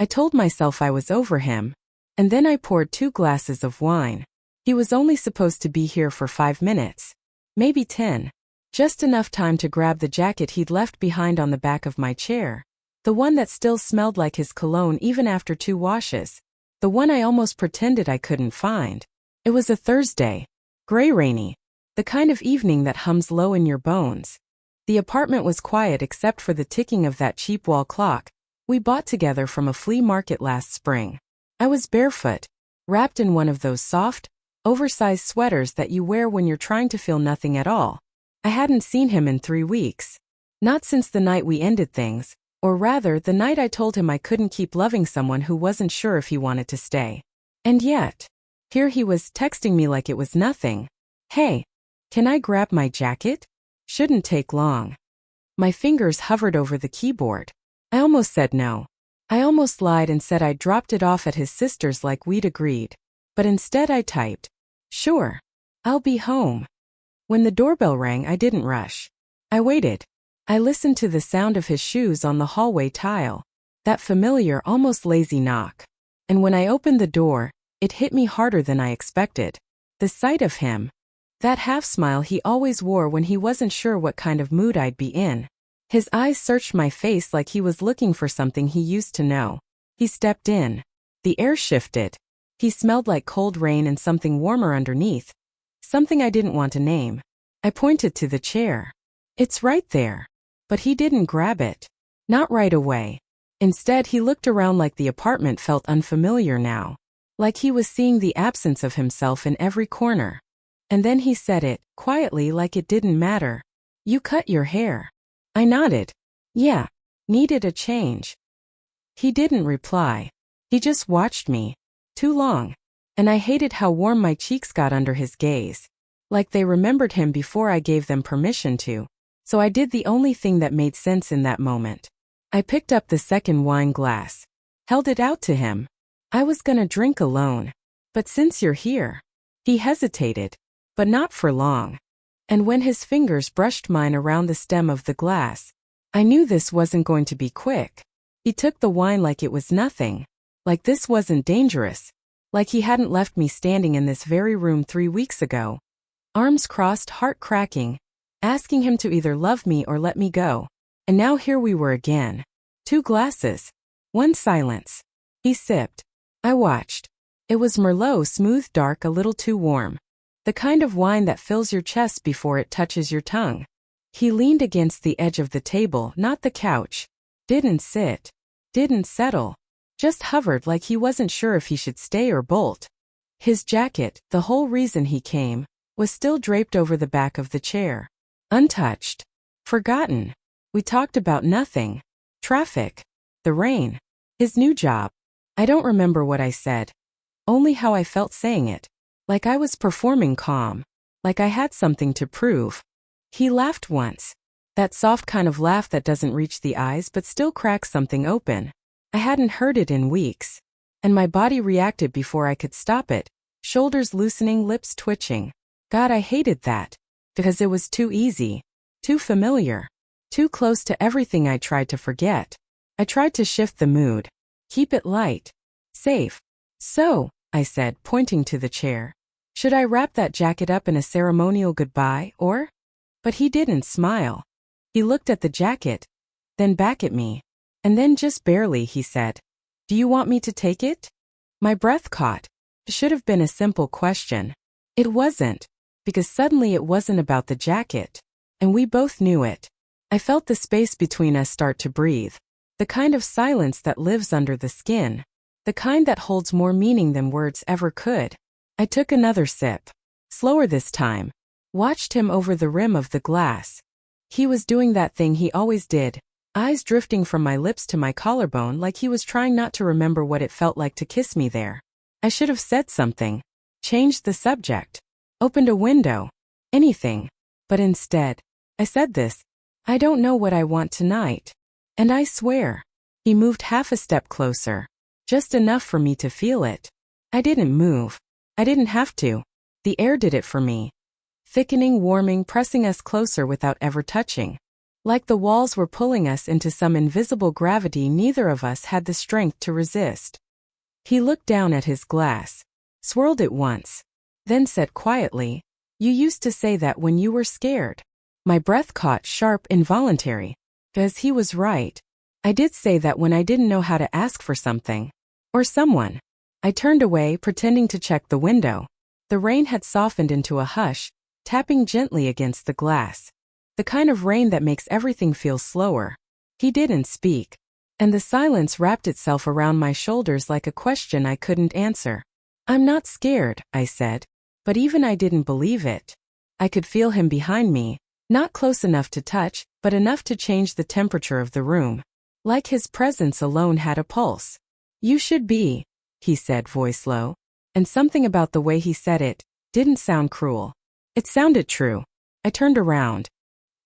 I told myself I was over him, and then I poured 2 glasses of wine. He was only supposed to be here for 5 minutes. Maybe 10. Just enough time to grab the jacket he'd left behind on the back of my chair. The one that still smelled like his cologne even after 2 washes. The one I almost pretended I couldn't find. It was a Thursday. Gray rainy. The kind of evening that hums low in your bones. The apartment was quiet except for the ticking of that cheap wall clock we bought together from a flea market last spring. I was barefoot, wrapped in one of those soft, oversized sweaters that you wear when you're trying to feel nothing at all. I hadn't seen him in 3 weeks. Not since the night we ended things, or rather the night I told him I couldn't keep loving someone who wasn't sure if he wanted to stay. And yet, here he was texting me like it was nothing. Hey, can I grab my jacket? Shouldn't take long. My fingers hovered over the keyboard. I almost said no. I almost lied and said I dropped it off at his sister's like we'd agreed. But instead I typed, "Sure, I'll be home." When the doorbell rang, I didn't rush. I waited. I listened to the sound of his shoes on the hallway tile. That familiar, almost lazy knock. And when I opened the door, it hit me harder than I expected. The sight of him. That half-smile he always wore when he wasn't sure what kind of mood I'd be in. His eyes searched my face like he was looking for something he used to know. He stepped in. The air shifted. He smelled like cold rain and something warmer underneath. Something I didn't want to name. I pointed to the chair. It's right there. But he didn't grab it. Not right away. Instead, he looked around like the apartment felt unfamiliar now. Like he was seeing the absence of himself in every corner. And then he said it, quietly like it didn't matter. "You cut your hair." I nodded. Yeah, needed a change. He didn't reply. He just watched me. Too long. And I hated how warm my cheeks got under his gaze. Like they remembered him before I gave them permission to. So I did the only thing that made sense in that moment. I picked up the second wine glass. Held it out to him. I was gonna drink alone. But since you're here. He hesitated. But not for long. And when his fingers brushed mine around the stem of the glass, I knew this wasn't going to be quick. He took the wine like it was nothing. Like this wasn't dangerous. Like he hadn't left me standing in this very room 3 weeks ago. Arms crossed, heart cracking, asking him to either love me or let me go. And now here we were again. 2 glasses. 1 silence. He sipped. I watched. It was Merlot, smooth, dark, a little too warm. The kind of wine that fills your chest before it touches your tongue. He leaned against the edge of the table, not the couch. Didn't sit. Didn't settle. Just hovered like he wasn't sure if he should stay or bolt. His jacket, the whole reason he came, was still draped over the back of the chair. Untouched. Forgotten. We talked about nothing. Traffic. The rain. His new job. I don't remember what I said. Only how I felt saying it. Like I was performing calm. Like I had something to prove. He laughed once. That soft kind of laugh that doesn't reach the eyes but still cracks something open. I hadn't heard it in weeks. And my body reacted before I could stop it. Shoulders loosening, lips twitching. God, I hated that. Because it was too easy. Too familiar. Too close to everything I tried to forget. I tried to shift the mood. Keep it light. Safe. "So," I said, pointing to the chair. "Should I wrap that jacket up in a ceremonial goodbye, or?" But he didn't smile. He looked at the jacket, then back at me. And then just barely he said, "Do you want me to take it?" My breath caught. It should have been a simple question. It wasn't, because suddenly it wasn't about the jacket. And we both knew it. I felt the space between us start to breathe. The kind of silence that lives under the skin. The kind that holds more meaning than words ever could. I took another sip. Slower this time. Watched him over the rim of the glass. He was doing that thing he always did, eyes drifting from my lips to my collarbone like he was trying not to remember what it felt like to kiss me there. I should have said something. Changed the subject. Opened a window. Anything. But instead, I said this. "I don't know what I want tonight." And I swear. He moved half a step closer. Just enough for me to feel it. I didn't move. I didn't have to. The air did it for me. Thickening, warming, pressing us closer without ever touching. Like the walls were pulling us into some invisible gravity neither of us had the strength to resist. He looked down at his glass, swirled it once, then said quietly, "You used to say that when you were scared." My breath caught sharp, involuntary. Because he was right. I did say that when I didn't know how to ask for something. Or someone. I turned away, pretending to check the window. The rain had softened into a hush, tapping gently against the glass. The kind of rain that makes everything feel slower. He didn't speak. And the silence wrapped itself around my shoulders like a question I couldn't answer. "I'm not scared," I said. But even I didn't believe it. I could feel him behind me, not close enough to touch, but enough to change the temperature of the room. Like his presence alone had a pulse. "You should be," he said, voice low. And something about the way he said it didn't sound cruel. It sounded true. I turned around.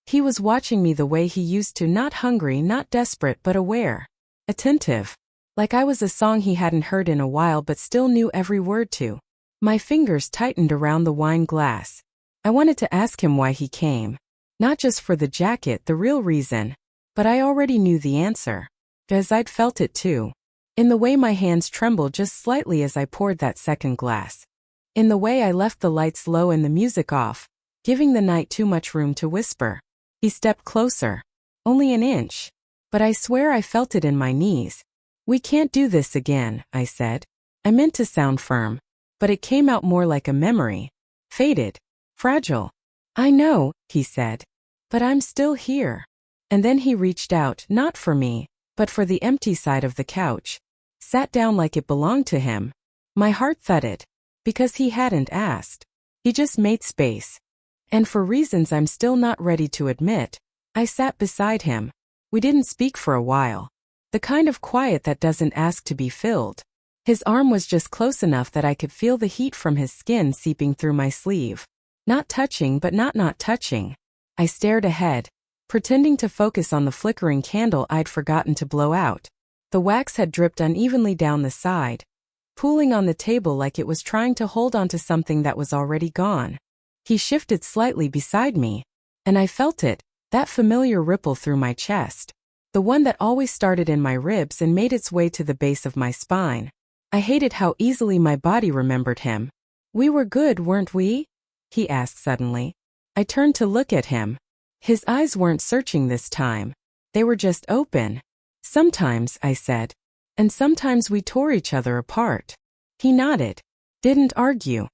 He was watching me the way he used to, not hungry, not desperate, but aware. Attentive. Like I was a song he hadn't heard in a while but still knew every word to. My fingers tightened around the wine glass. I wanted to ask him why he came. Not just for the jacket, the real reason. But I already knew the answer. Because I'd felt it too. In the way my hands trembled just slightly as I poured that second glass. In the way I left the lights low and the music off, giving the night too much room to whisper. He stepped closer. Only an inch. But I swear I felt it in my knees. "We can't do this again," I said. I meant to sound firm. But it came out more like a memory. Faded. Fragile. "I know," he said. "But I'm still here." And then he reached out, not for me, but for the empty side of the couch. Sat down like it belonged to him. My heart thudded. Because he hadn't asked. He just made space. And for reasons I'm still not ready to admit, I sat beside him. We didn't speak for a while. The kind of quiet that doesn't ask to be filled. His arm was just close enough that I could feel the heat from his skin seeping through my sleeve. Not touching, but not touching. I stared ahead, pretending to focus on the flickering candle I'd forgotten to blow out. The wax had dripped unevenly down the side, pooling on the table like it was trying to hold onto something that was already gone. He shifted slightly beside me, and I felt it, that familiar ripple through my chest. The one that always started in my ribs and made its way to the base of my spine. I hated how easily my body remembered him. "We were good, weren't we?" he asked suddenly. I turned to look at him. His eyes weren't searching this time. They were just open. "Sometimes," I said. "And sometimes we tore each other apart." He nodded. Didn't argue.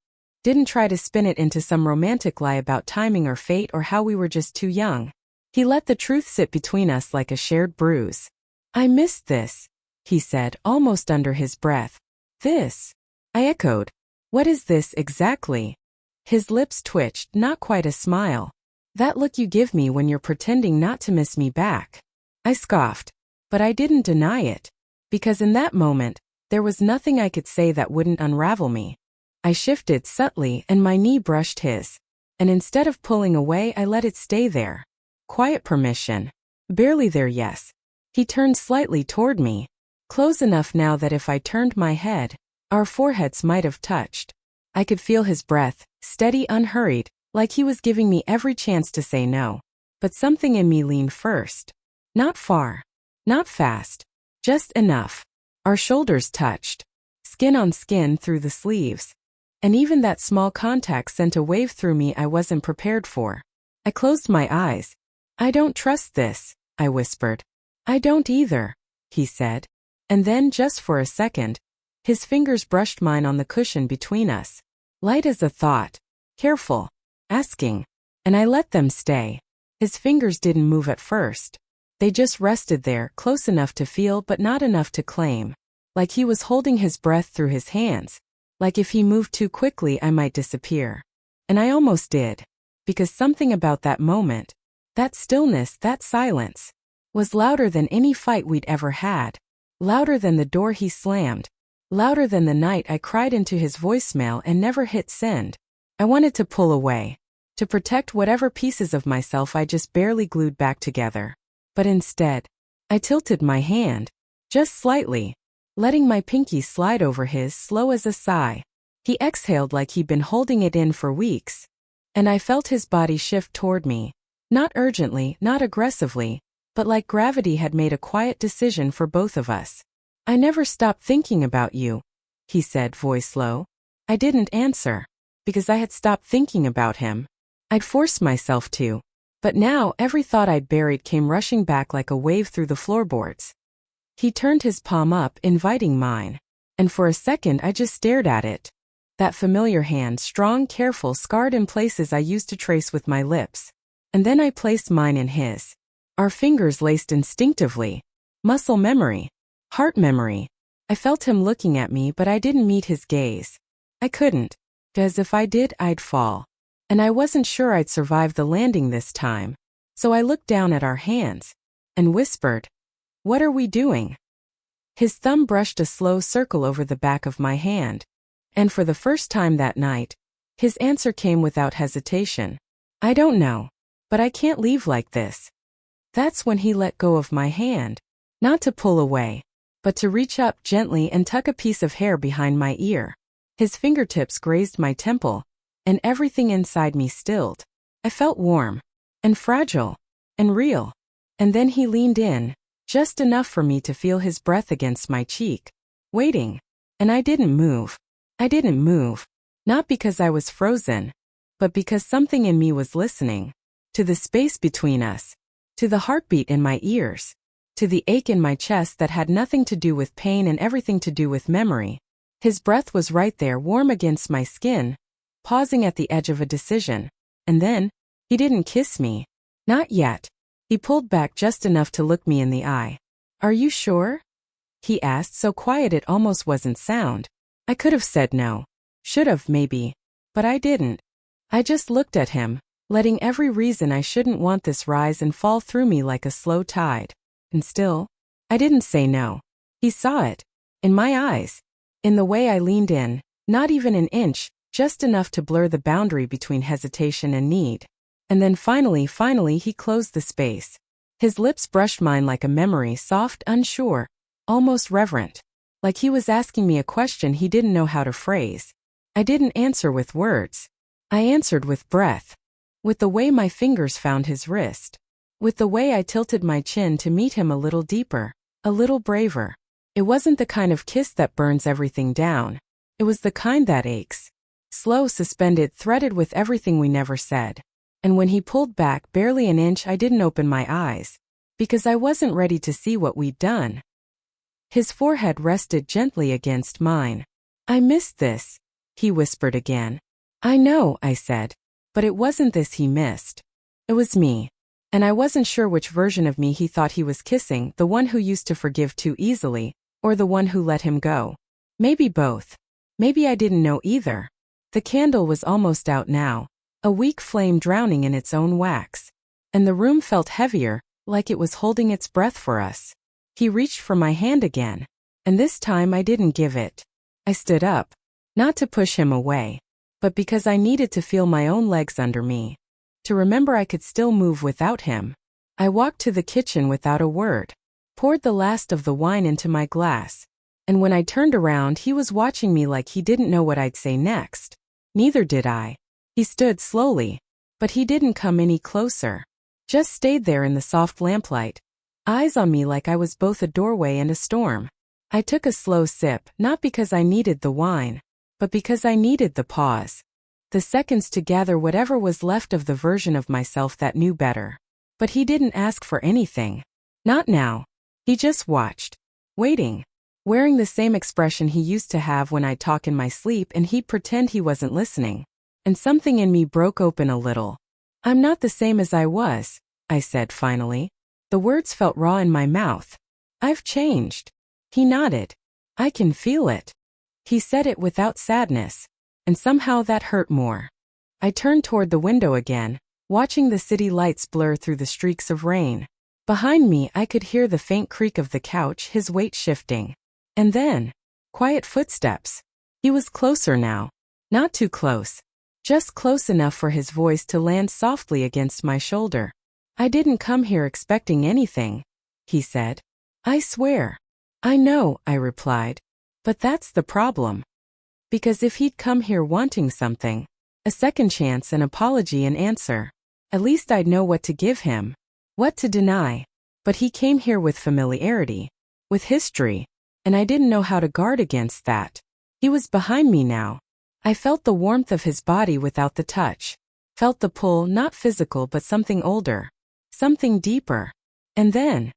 Didn't try to spin it into some romantic lie about timing or fate or how we were just too young. He let the truth sit between us like a shared bruise. "I missed this," he said, almost under his breath. "This?" I echoed. "What is this exactly?" His lips twitched, not quite a smile. "That look you give me when you're pretending not to miss me back." I scoffed. But I didn't deny it. Because in that moment, there was nothing I could say that wouldn't unravel me. I shifted subtly and my knee brushed his. And instead of pulling away, I let it stay there. Quiet permission. Barely there, yes. He turned slightly toward me. Close enough now that if I turned my head, our foreheads might have touched. I could feel his breath, steady, unhurried, like he was giving me every chance to say no. But something in me leaned first. Not far. Not fast. Just enough. Our shoulders touched. Skin on skin through the sleeves. And even that small contact sent a wave through me I wasn't prepared for. I closed my eyes. "I don't trust this," I whispered. "I don't either," he said. And then, just for a second, his fingers brushed mine on the cushion between us. Light as a thought. Careful. Asking. And I let them stay. His fingers didn't move at first. They just rested there, close enough to feel but not enough to claim. Like he was holding his breath through his hands. Like if he moved too quickly I might disappear. And I almost did. Because something about that moment, that stillness, that silence, was louder than any fight we'd ever had. Louder than the door he slammed. Louder than the night I cried into his voicemail and never hit send. I wanted to pull away. To protect whatever pieces of myself I just barely glued back together. But instead, I tilted my hand. Just slightly. Letting my pinky slide over his, slow as a sigh. He exhaled like he'd been holding it in for weeks. And I felt his body shift toward me. Not urgently, not aggressively, but like gravity had made a quiet decision for both of us. "I never stopped thinking about you," he said, voice low. I didn't answer, because I had stopped thinking about him. I'd forced myself to. But now every thought I'd buried came rushing back like a wave through the floorboards. He turned his palm up, inviting mine. And for a second I just stared at it. That familiar hand, strong, careful, scarred in places I used to trace with my lips. And then I placed mine in his. Our fingers laced instinctively. Muscle memory. Heart memory. I felt him looking at me, but I didn't meet his gaze. I couldn't, because if I did, I'd fall. And I wasn't sure I'd survive the landing this time. So I looked down at our hands and whispered, "What are we doing?" His thumb brushed a slow circle over the back of my hand. And for the first time that night, his answer came without hesitation. "I don't know. But I can't leave like this." That's when he let go of my hand. Not to pull away, but to reach up gently and tuck a piece of hair behind my ear. His fingertips grazed my temple, and everything inside me stilled. I felt warm, and fragile, and real. And then he leaned in, just enough for me to feel his breath against my cheek. Waiting. And I didn't move. I didn't move. Not because I was frozen, but because something in me was listening. To the space between us. To the heartbeat in my ears. To the ache in my chest that had nothing to do with pain and everything to do with memory. His breath was right there, warm against my skin, pausing at the edge of a decision. And then, he didn't kiss me. Not yet. He pulled back just enough to look me in the eye. "Are you sure?" he asked, so quiet it almost wasn't sound. I could have said no. Should have, maybe. But I didn't. I just looked at him, letting every reason I shouldn't want this rise and fall through me like a slow tide. And still, I didn't say no. He saw it. In my eyes. In the way I leaned in, not even an inch, just enough to blur the boundary between hesitation and need. And then finally he closed the space. His lips brushed mine like a memory, soft, unsure, almost reverent. Like he was asking me a question he didn't know how to phrase. I didn't answer with words. I answered with breath. With the way my fingers found his wrist. With the way I tilted my chin to meet him a little deeper, a little braver. It wasn't the kind of kiss that burns everything down. It was the kind that aches. Slow, suspended, threaded with everything we never said. And when he pulled back barely an inch, I didn't open my eyes. Because I wasn't ready to see what we'd done. His forehead rested gently against mine. "I missed this," he whispered again. "I know," I said. But it wasn't this he missed. It was me. And I wasn't sure which version of me he thought he was kissing, the one who used to forgive too easily, or the one who let him go. Maybe both. Maybe I didn't know either. The candle was almost out now, a weak flame drowning in its own wax. And the room felt heavier, like it was holding its breath for us. He reached for my hand again. And this time I didn't give it. I stood up. Not to push him away, but because I needed to feel my own legs under me. To remember I could still move without him. I walked to the kitchen without a word. Poured the last of the wine into my glass. And when I turned around, he was watching me like he didn't know what I'd say next. Neither did I. He stood slowly. But he didn't come any closer. Just stayed there in the soft lamplight. Eyes on me like I was both a doorway and a storm. I took a slow sip, not because I needed the wine, but because I needed the pause. The seconds to gather whatever was left of the version of myself that knew better. But he didn't ask for anything. Not now. He just watched. Waiting. Wearing the same expression he used to have when I'd talk in my sleep and he'd pretend he wasn't listening. And something in me broke open a little. "I'm not the same as I was," I said finally. The words felt raw in my mouth. "I've changed." He nodded. "I can feel it." He said it without sadness. And somehow that hurt more. I turned toward the window again, watching the city lights blur through the streaks of rain. Behind me I could hear the faint creak of the couch, his weight shifting. And then, quiet footsteps. He was closer now. Not too close. Just close enough for his voice to land softly against my shoulder. "I didn't come here expecting anything," he said. "I swear." "I know," I replied. "But that's the problem. Because if he'd come here wanting something, a second chance, an apology, an answer, At least I'd know what to give him, what to deny. But he came here with familiarity, with history, and I didn't know how to guard against that. He was behind me now. I felt the warmth of his body without the touch. Felt the pull, not physical but something older. Something deeper. And then,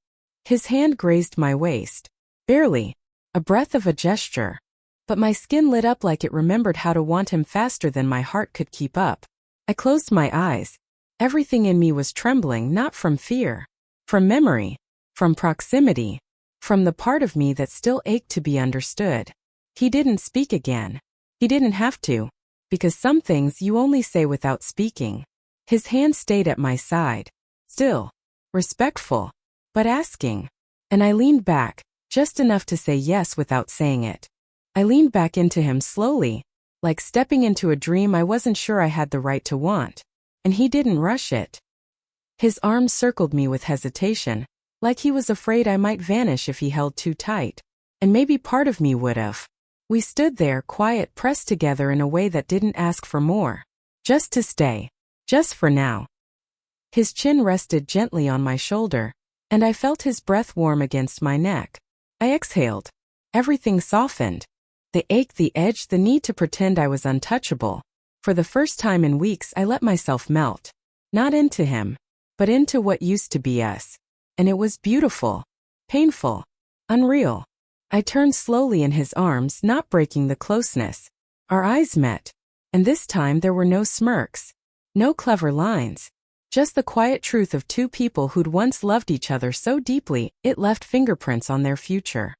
his hand grazed my waist. Barely. A breath of a gesture. But my skin lit up like it remembered how to want him faster than my heart could keep up. I closed my eyes. Everything in me was trembling, not from fear. From memory. From proximity. From the part of me that still ached to be understood. He didn't speak again. He didn't have to. Because some things you only say without speaking. His hand stayed at my side. Still. Respectful. But asking. And I leaned back, just enough to say yes without saying it. I leaned back into him slowly, like stepping into a dream I wasn't sure I had the right to want. And he didn't rush it. His arms circled me with hesitation, like he was afraid I might vanish if he held too tight. And maybe part of me would have. We stood there, quiet, pressed together in a way that didn't ask for more. Just to stay. Just for now. His chin rested gently on my shoulder, and I felt his breath warm against my neck. I exhaled. Everything softened. The ache, the edge, the need to pretend I was untouchable. For the first time in weeks, I let myself melt. Not into him, but into what used to be us. And it was beautiful. Painful. Unreal. I turned slowly in his arms, not breaking the closeness. Our eyes met. And this time there were no smirks. No clever lines. Just the quiet truth of two people who'd once loved each other so deeply, it left fingerprints on their future.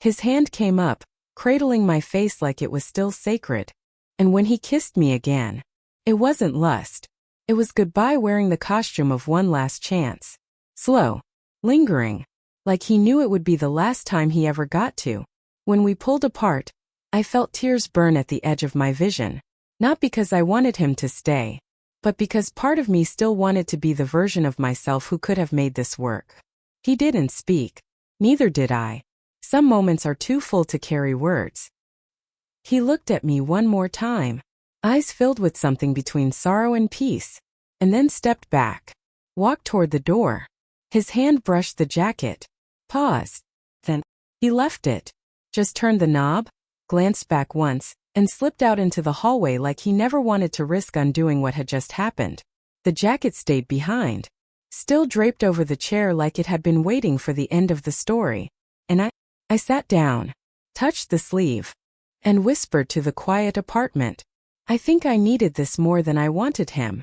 His hand came up, cradling my face like it was still sacred. And when he kissed me again, it wasn't lust. It was goodbye wearing the costume of one last chance. Slow. Lingering. Like he knew it would be the last time he ever got to. When we pulled apart, I felt tears burn at the edge of my vision. Not because I wanted him to stay, but because part of me still wanted to be the version of myself who could have made this work. He didn't speak. Neither did I. Some moments are too full to carry words. He looked at me one more time, eyes filled with something between sorrow and peace, and then stepped back, walked toward the door. His hand brushed the jacket, paused. Then, he left it, just turned the knob, glanced back once, and slipped out into the hallway like he never wanted to risk undoing what had just happened. The jacket stayed behind, still draped over the chair like it had been waiting for the end of the story. And I sat down, touched the sleeve, and whispered to the quiet apartment. I think I needed this more than I wanted him.